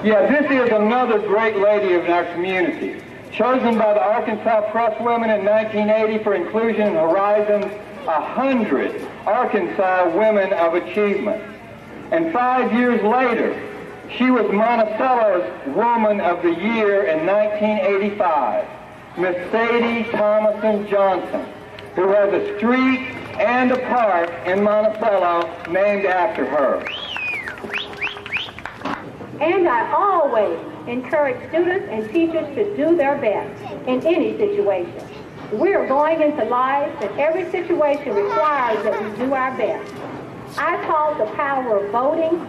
Yeah, this is another great lady in our community. Chosen by the Arkansas Press Women in 1980 for inclusion in Horizon's 100 Arkansas Women of Achievement. And 5 years later, she was Monticello's Woman of the Year in 1985, Miss Sadie Thomason Johnson, who has a street and a park in Monticello named after her. And I always encourage students and teachers to do their best in any situation. We're going into life, and every situation requires that we do our best. I taught the power of voting,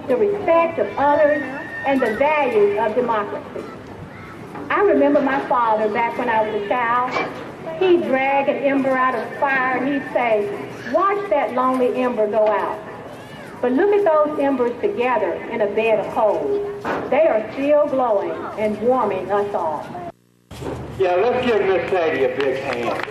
the respect of others, and the values of democracy. I remember my father back when I was a child. He'd drag an ember out of the fire and he'd say, "Watch that lonely ember go out. But look at those embers together in a bed of coals. They are still glowing and warming us all." Yeah, let's give Miss Sadie a big hand.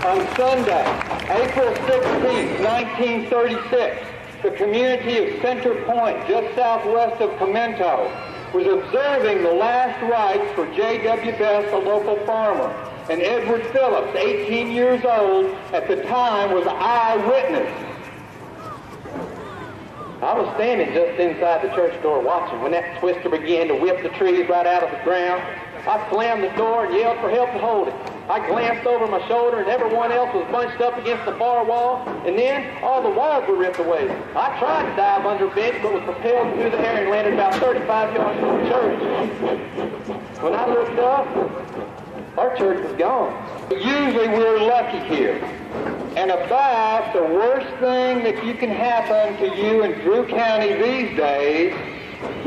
On Sunday, April 16, 1936, the community of Center Point, just southwest of Pimento, was observing the last rites for J.W. Best, a local farmer. And Edward Phillips, 18 years old, at the time was an eyewitness. I was standing just inside the church door watching when that twister began to whip the trees right out of the ground. I slammed the door and yelled for help to hold it. I glanced over my shoulder and everyone else was bunched up against the far wall, and then all the walls were ripped away. I tried to dive under a bench but was propelled through the air and landed about 35 yards from the church. When I looked up, our church was gone. Usually we're lucky here. And about the worst thing that you can happen to you in Drew County these days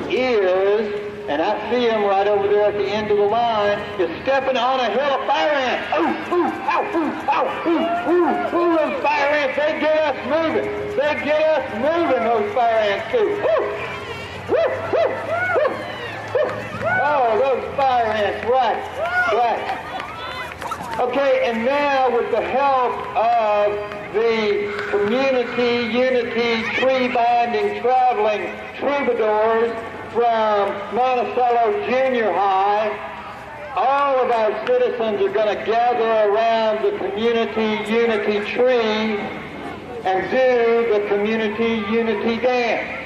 is, and I see him right over there at the end of the line, is stepping on a hill of fire ants. Ooh, ooh, ow, ooh, ow, ooh, ooh, ooh, those fire ants, they get us moving. They get us moving, those fire ants too. Woo, woo, woo, woo, woo. Oh, those fire ants, right, right. Okay, and now with the help of the community unity tree binding traveling troubadours from Monticello Junior High, all of our citizens are going to gather around the community unity tree and do the community unity dance.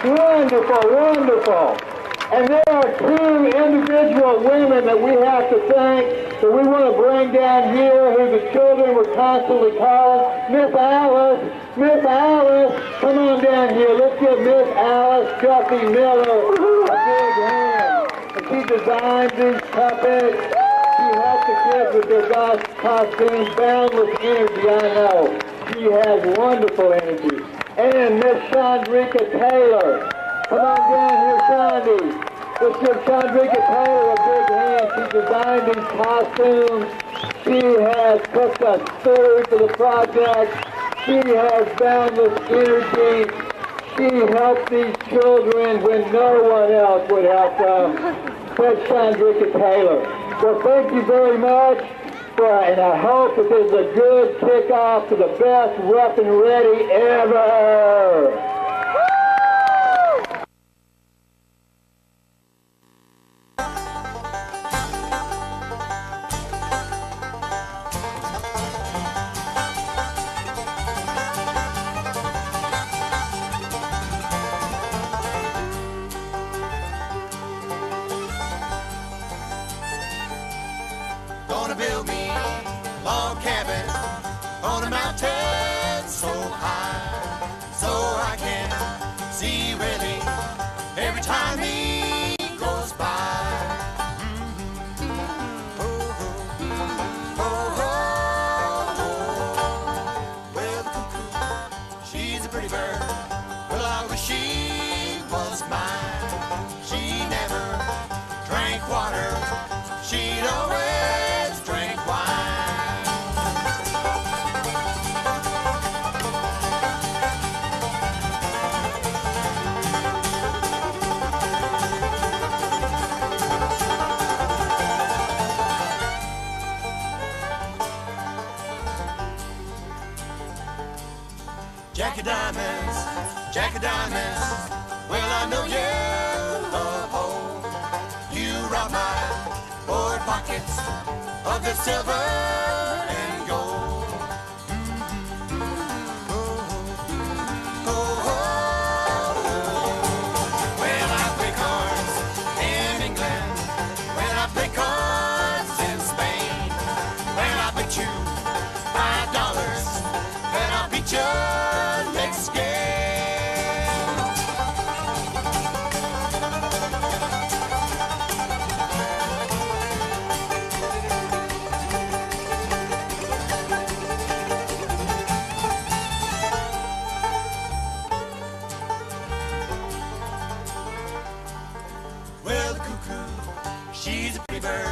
Wonderful, wonderful. And there are two individual women that we have to thank that we want to bring down here who the children were constantly calling. Miss Alice, come on down here. Let's give Miss Alice Duffy Miller a big hand. And she designed these puppets. She helped the kids with their costumes. Boundless energy, I know. She has wonderful energy. and Miss Chandrika Taylor. Come on down here, Shandy. Let's give Chandrika Taylor a big hand. She designed these costumes. She has cooked us food for the project. She has boundless energy. She helped these children when no one else would help them. That's Chandrika Taylor. Well, thank you very much. And I hope that this is a good kickoff to the best Rough and Ready ever. Gonna build me a log cabin on a mountain so high, so I can see Willie every time he goes by. Well, the cuckoo, she's a pretty bird. Well, I wish she was mine. She never drank water. She'd always drink wine. Jack of diamonds, well, I know you love hope. You rob my board pockets of the silver and gold. Well, I play cards in England. Well, I play cards in Spain. Well, I bet you $5 that I'll beat you next game. She's a pretty bird,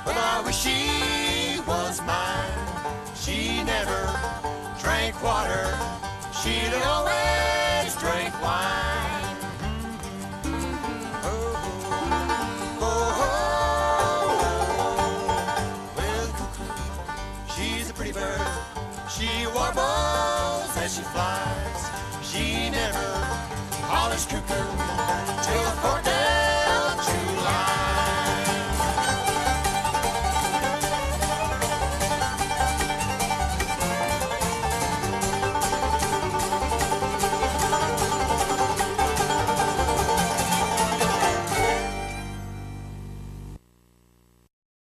but I wish she was mine. She never drank water, she'd always drink wine. Well, the cuckoo, she's a pretty bird. She warbles as she flies. She never hollers cuckoo till the fork